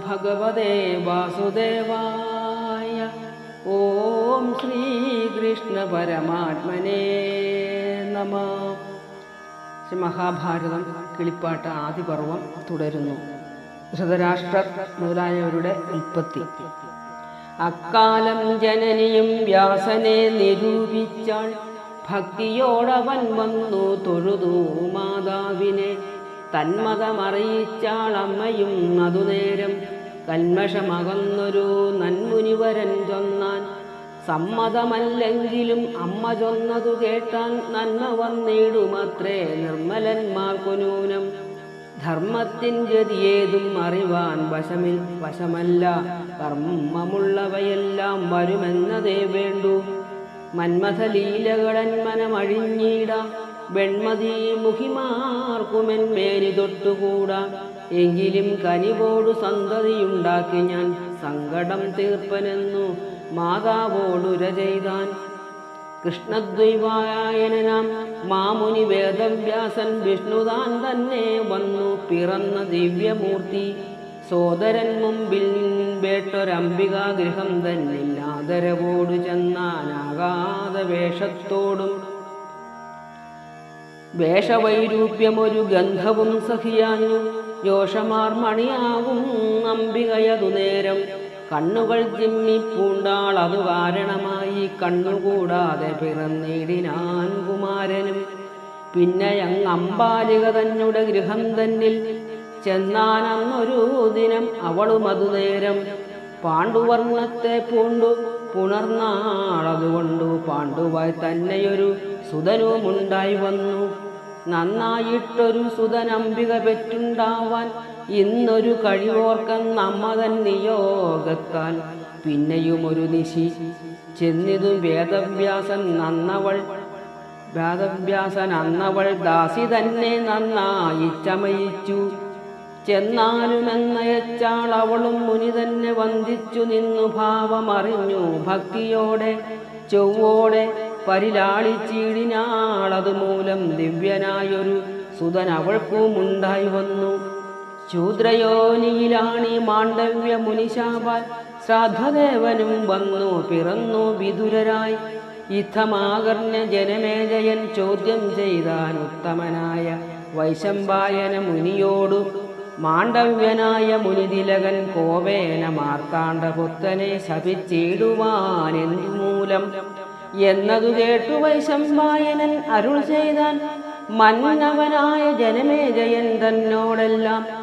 ഭഗവതേ വാസുദേവായ. ഓം ശ്രീകൃഷ്ണ പരമാത്മനേ നമഃ. ശ്രീ മഹാഭാരതം കിളിപ്പാട്ട് ആദിപർവം തുടരുന്നു. ധൃതരാഷ്ട്രർ മുതലായവരുടെ ഉൽപ്പത്തി. അക്കാലം ജനനിയും വ്യാസനെ നിരൂപിച്ചാൾ. ഭക്തിയോടവൻ വന്നു തൊഴുതു മാതാവിനെ. തന്മതമറിയിച്ചാൾ അമ്മയും അതുനേരം. കന്മഷമകന്നൊരു നന്മുനിവരൻ ചൊന്നാൻ. സമ്മതമല്ലെങ്കിലും അമ്മ ചൊന്നതു കേട്ടാൻ നന്മ വന്നിടുമത്രേ നിർമ്മലന്മാർക്കു നൂനം. ധർമ്മത്തിൻ ഗതിയേതും അറിവാൻ വശമല്ല. കർമ്മമുള്ളവയെല്ലാം വരുമെന്നതേ വേണ്ടു. മന്മഥലീലകളൻ മനമഴിഞ്ഞിടാം. വെൺമതി മുഹിമാർക്കുമെന്മേനി തൊട്ടുകൂടാ. എങ്കിലും കനിവോടു സന്തതിയുണ്ടാക്കി ഞാൻ സങ്കടം തീർപ്പനെന്നു മാതാവോടുര ചെയ്താൻ. കൃഷ്ണദ്വൈവായനാം മാമുനി വേദവ്യാസൻ വിഷ്ണുതാൻ തന്നെ വന്നു പിറന്ന ദിവ്യമൂർത്തി. സോദരൻ മുമ്പിൽ വേട്ടൊരംബികാഗൃഹം തന്നിൽ ആദരവോടു ചെന്നാനാകാത വേഷത്തോടും വേഷവൈരൂപ്യമൊരു ഗന്ധവും സഖിയാഞ്ഞു. രോഷമാർമണിയാവും അംബികയതു നേരം. കണ്ണുകൾ ചിമ്മിപ്പൂണ്ടാൾ അതു കാരണമായി കണ്ണുകൂടാതെ പിറന്നിടിനാൻ കുമാരനും. പിന്നെയങ്ങമ്പാലിക തന്നെ ഗൃഹം തന്നിൽ ചെന്നാനന്നൊരു ദിനം അവളും അതു നേരം. പാണ്ഡുവർണ്ണത്തെ പൂണ്ടു പുണർന്നാളതുകൊണ്ടു പാണ്ഡുവായി തന്നെയൊരു സുതനുമുണ്ടായി വന്നു. നന്നായിട്ടൊരു സുതനംബിക പെറ്റുണ്ടാവാൻ ഇന്നൊരു കഴിവോർക്കന്നമ്മ തൻ നിയോഗത്താൽ. പിന്നെയുമൊരു നിശി ചെന്നിതു വേദവ്യാസൻ അന്നവൾ ദാസി തന്നെ നന്നായി ചമയിച്ചു. ചെന്നാലുമെന്നയച്ചാൾ അവളും മുനി തന്നെ വന്ദിച്ചു നിന്നു ഭാവമറിഞ്ഞു ഭക്തിയോടെ ചൊവ്വോടെ പരിലാളിച്ചീടിനാളതുമൂലം ദിവ്യനായൊരു സുതൻ അവൾക്കുമുണ്ടായി വന്നു. ശൂദ്രയോനിയിലാണീ മാണ്ഡവ്യ മുനിശാപാൽ ശ്രാദ്ധദേവനും വന്നു പിറന്നു വിദുരരായി. ഇത്തമാകർണ്യ ജനമേജയൻ ചോദ്യം ചെയ്താൻ ഉത്തമനായ വൈശമ്പായന മുനിയോടു. മാണ്ഡവ്യനായ മുനിതിലകൻ കോവേന മാർത്താണ്ഡപുത്രനെ ശപിച്ചിടുവാനെന്തു മൂലം എന്നതു കേട്ടു വൈശമ്പായനൻ അരുൾ ചെയ്താൻ. മന്നവനായ ജനമേജയൻ തന്നോടെല്ലാം